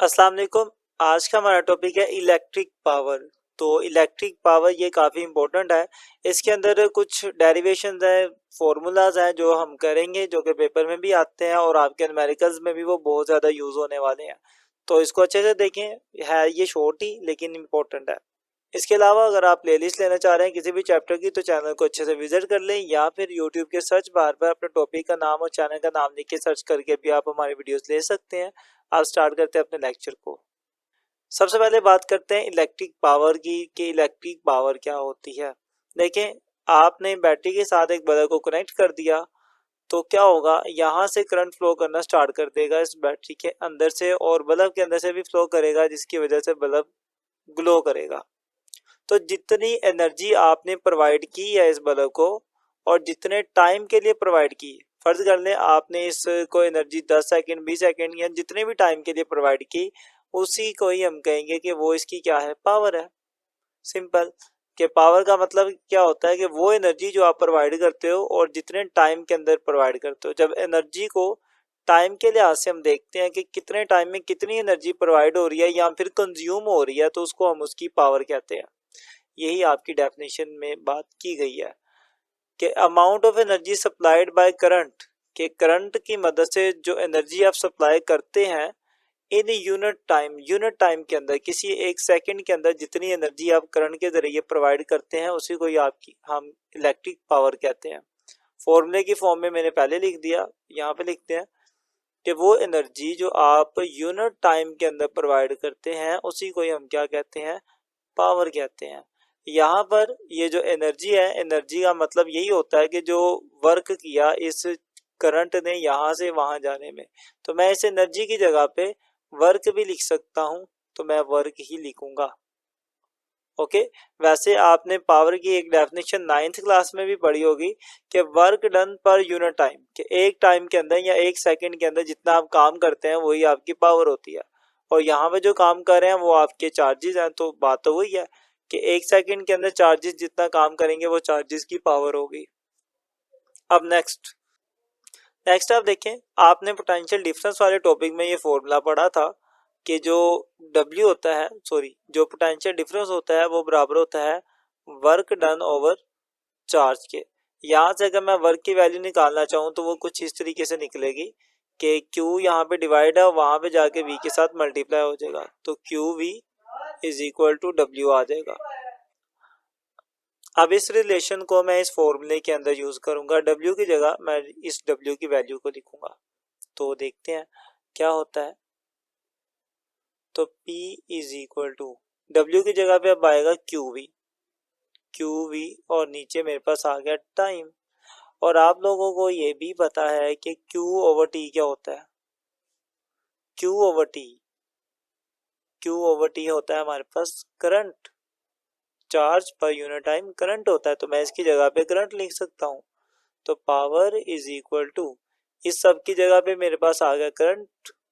अस्सलाम वालेकुम। आज का हमारा टॉपिक है इलेक्ट्रिक पावर। तो इलेक्ट्रिक पावर ये काफ़ी इम्पोर्टेंट है। इसके अंदर कुछ डेरिवेशंस हैं, फार्मूलाज हैं जो हम करेंगे, जो कि पेपर में भी आते हैं और आपके न्यूमेरिकल्स में भी वो बहुत ज़्यादा यूज़ होने वाले हैं। तो इसको अच्छे से देखें। है ये शॉर्ट ही लेकिन इम्पोर्टेंट है। इसके अलावा अगर आप प्लेलिस्ट लेना चाह रहे हैं किसी भी चैप्टर की, तो चैनल को अच्छे से विजिट कर लें, या फिर यूट्यूब के सर्च बार पर अपने टॉपिक का नाम और चैनल का नाम लिख के सर्च करके भी आप हमारी वीडियोस ले सकते हैं। आप स्टार्ट करते हैं अपने लेक्चर को। सबसे पहले बात करते हैं इलेक्ट्रिक पावर की कि इलेक्ट्रिक पावर क्या होती है। देखें, आपने बैटरी के साथ एक बल्ब को कनेक्ट कर दिया तो क्या होगा, यहाँ से करंट फ्लो करना स्टार्ट कर देगा इस बैटरी के अंदर से, और बल्ब के अंदर से भी फ्लो करेगा, जिसकी वजह से बल्ब ग्लो करेगा। तो जितनी एनर्जी आपने प्रोवाइड की है इस बल्ब को, और जितने टाइम के लिए प्रोवाइड की, फर्ज कर लें आपने इसको एनर्जी 10 सेकंड 20 सेकंड या जितने भी टाइम के लिए प्रोवाइड की, उसी को ही हम कहेंगे कि वो इसकी क्या है, पावर है। सिंपल। कि पावर का मतलब क्या होता है कि वो एनर्जी जो आप प्रोवाइड करते हो और जितने टाइम के अंदर प्रोवाइड करते हो। जब एनर्जी को टाइम के लिहाज से हम देखते हैं कि कितने टाइम में कितनी एनर्जी प्रोवाइड हो रही है या फिर कंज्यूम हो रही है, तो उसको हम उसकी पावर कहते हैं। यही आपकी डेफिनेशन में बात की गई है कि amount of energy supplied by current, के करंट की मदद से जो एनर्जी आप सप्लाई करते हैं इन यूनिट टाइम के अंदर, किसी एक सेकंड के अंदर जितनी एनर्जी आप करंट के जरिए प्रोवाइड करते हैं, उसी को ही आपकी हम इलेक्ट्रिक पावर कहते हैं। फॉर्मूले की फॉर्म में मैंने पहले लिख दिया, यहाँ पे लिखते हैं कि वो एनर्जी जो आप यूनिट टाइम के अंदर प्रोवाइड करते हैं, उसी को ही हम क्या कहते हैं, पावर कहते हैं। यहाँ पर ये जो एनर्जी है, एनर्जी का मतलब यही होता है कि जो वर्क किया इस करंट ने यहाँ से वहां जाने में, तो मैं इस एनर्जी की जगह पे वर्क भी लिख सकता हूँ, तो मैं वर्क ही लिखूंगा। ओके। वैसे आपने पावर की एक डेफिनेशन 9th क्लास में भी पढ़ी होगी कि वर्क डन पर यूनिट टाइम, कि एक टाइम के अंदर या एक सेकंड के अंदर जितना आप काम करते हैं वही आपकी पावर होती है। और यहाँ पे जो काम कर रहे हैं वो आपके चार्जेस हैं, तो बात तो वही है कि एक सेकंड के अंदर चार्जेस जितना काम करेंगे वो चार्जेस की पावर होगी। अब नेक्स्ट आप देखें, आपने पोटेंशियल डिफरेंस वाले टॉपिक में ये फॉर्मूला पढ़ा था कि जो W होता है, सॉरी, जो पोटेंशियल डिफरेंस होता है वो बराबर होता है वर्क डन ओवर चार्ज के। यहाँ से अगर मैं वर्क की वैल्यू निकालना चाहूँ तो वो कुछ इस तरीके से निकलेगी कि Q यहाँ पे डिवाइड है और वहाँ पे जाके V के साथ मल्टीप्लाई हो जाएगा, तो QV is equal to W आ जाएगा। अब इस रिलेशन को मैं इस फॉर्मूले के अंदर यूज करूंगा, W की जगह मैं इस W की वैल्यू को लिखूंगा। तो देखते हैं क्या होता है। तो P is equal to W की जगह पे अब आएगा QV और नीचे मेरे पास आ गया टाइम। और आप लोगों को ये भी पता है कि Q ओवर T क्या होता है। Q ओवर T होता है हमारे पास current, charge per unit time current होता है, तो मैं इसकी जगह पे करंट लिख सकता हूँ। तो पावर इज इक्वल टू, इस सब की जगह पे मेरे पास आ गया करंट,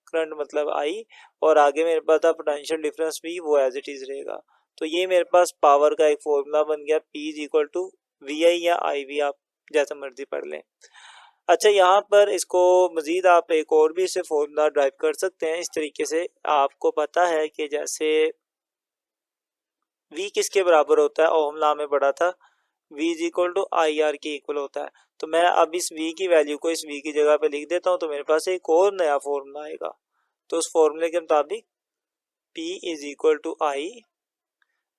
करंट मतलब आई, और आगे मेरे पास था पोटेंशियल डिफरेंस भी, वो एज इट इज रहेगा। तो ये मेरे पास पावर का एक फॉर्मूला बन गया, P is equal to VI या IV, आप जैसा मर्जी पढ़ लें। अच्छा, यहाँ पर इसको मजीद आप एक और भी इसे फॉर्मूला ड्राइव कर सकते हैं इस तरीके से। आपको पता है कि जैसे V किसके बराबर होता है, ओम लॉ में पढ़ा था, V is equal to IR के इक्वल होता है। तो मैं अब इस V की वैल्यू को इस V की जगह पे लिख देता हूँ, तो मेरे पास एक और नया फॉर्मूला आएगा। तो उस फॉर्मूले के मुताबिक P is equal to I,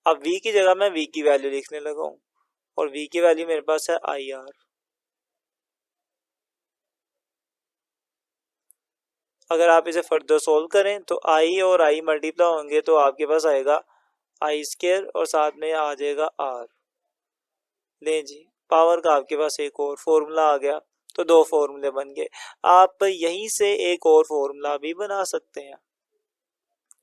अब V की जगह मैं V की वैल्यू लिखने लगा हूँ, और V की वैल्यू मेरे पास है IR। अगर आप इसे फर्दर सोल्व करें तो I और I मल्टीप्लाई होंगे, तो आपके पास आएगा I स्क्वायर और साथ में आ जाएगा R। ले जी, पावर का आपके पास एक और फॉर्मूला आ गया, तो दो फॉर्मूले बन गए। आप यहीं से एक और फॉर्मूला भी बना सकते हैं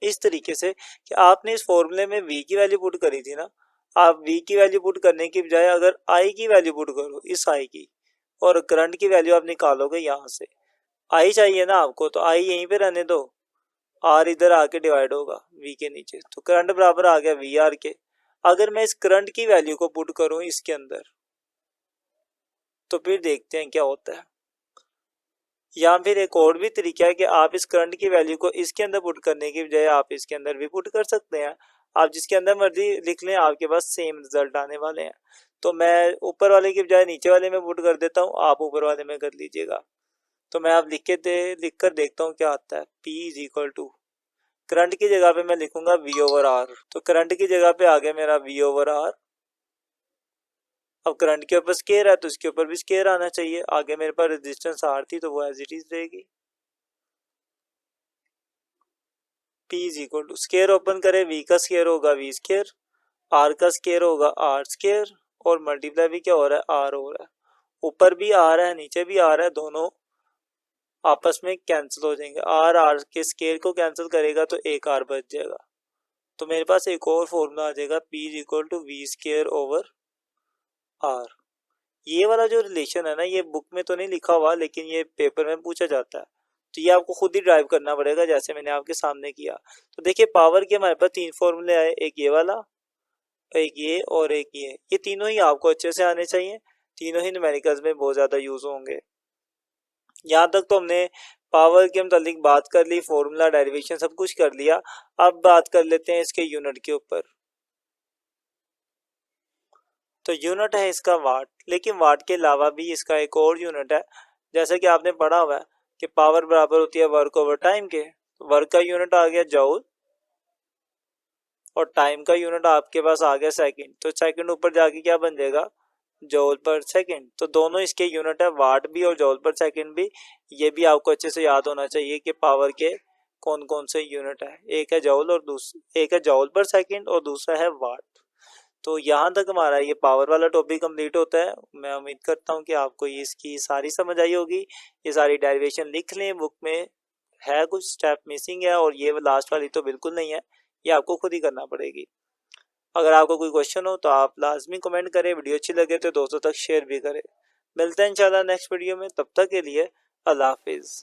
इस तरीके से कि आपने इस फॉर्मूले में V की वैल्यू पुट करी थी ना, आप V की वैल्यू पुट करने की बजाय अगर I की वैल्यू पुट करो, इस I की, और करंट की वैल्यू आप निकालोगे यहाँ से, I चाहिए ना आपको, तो I यहीं पे रहने दो, R इधर आके डिवाइड होगा V के नीचे, तो करंट बराबर आ गया VR के। अगर मैं इस करंट की वैल्यू को पुट करूं इसके अंदर, तो फिर देखते हैं क्या होता है। या फिर एक और भी तरीका है कि आप इस करंट की वैल्यू को इसके अंदर पुट करने की बजाय आप इसके अंदर भी पुट कर सकते हैं। आप जिसके अंदर मर्जी लिख लें, आपके पास सेम रिजल्ट आने वाले हैं। तो मैं ऊपर वाले की बजाय नीचे वाले में पुट कर देता हूँ, आप ऊपर वाले में कर लीजिएगा। तो मैं आप लिख कर देखता हूँ क्या आता है। P is equal to, current की जगह पे मैं लिखूंगा V ओवर R। तो करंट की जगह पे आ गया मेरा V ओवर R। अब करंट के ऊपर स्केयर है तो इसके ऊपर भी स्केयर आना चाहिए। आगे मेरे पास रेजिस्टेंस R थी तो वो एज इट इज रहेगी। P is equal to, square open करें, V का स्केयर होगा V स्केयर, R का स्केयर होगा R स्केयर, और मल्टीप्लाई भी क्या हो रहा है, R हो रहा है। ऊपर भी आ रहा है नीचे भी आ रहा है, दोनों आपस में कैंसिल हो जाएंगे। R के स्केयर को कैंसिल करेगा तो एक R बच जाएगा। तो मेरे पास एक और फॉर्मूला आ जाएगा, P is equal to V square over R। ये वाला जो रिलेशन है ना, ये बुक में तो नहीं लिखा हुआ लेकिन ये पेपर में पूछा जाता है। तो ये आपको खुद ही ड्राइव करना पड़ेगा जैसे मैंने आपके सामने किया। तो देखिए पावर के हमारे पास तीन फॉर्मूले आए, एक ये वाला, एक ये और एक ये तीनों ही आपको अच्छे से आने चाहिए। तीनों ही न्यूमेरिकल्स में बहुत ज़्यादा यूज होंगे। यहाँ तक तो हमने पावर के मतलब बात कर ली, फॉर्मूला डेरिवेशन सब कुछ कर लिया। अब बात कर लेते हैं इसके यूनिट के ऊपर। तो यूनिट है इसका वाट, लेकिन वाट के अलावा भी इसका एक और यूनिट है। जैसा कि आपने पढ़ा हुआ है कि पावर बराबर होती है वर्क ओवर टाइम के। वर्क का यूनिट आ गया जूल और टाइम का यूनिट आपके पास आ गया सेकंड। तो सेकंड ऊपर जाके क्या बन जाएगा, जूल पर सेकंड। तो दोनों इसके यूनिट है, वाट भी और जूल पर सेकंड भी। ये भी आपको अच्छे से याद होना चाहिए कि पावर के कौन कौन से यूनिट है। एक है जूल और एक है जूल पर सेकंड और दूसरा है वाट। तो यहाँ तक हमारा ये पावर वाला टॉपिक कंप्लीट होता है। मैं उम्मीद करता हूँ कि आपको ये इसकी सारी समझ आई होगी। ये सारी डेरिवेशन लिख लें, बुक में है कुछ स्टेप मिसिंग है और ये लास्ट वाली तो बिल्कुल नहीं है, ये आपको खुद ही करना पड़ेगी। अगर आपको कोई क्वेश्चन हो तो आप लाजमी कमेंट करें, वीडियो अच्छी लगे तो दोस्तों तक शेयर भी करें। मिलते हैं इंशाल्लाह नेक्स्ट वीडियो में, तब तक के लिए अल्लाह हाफिज़।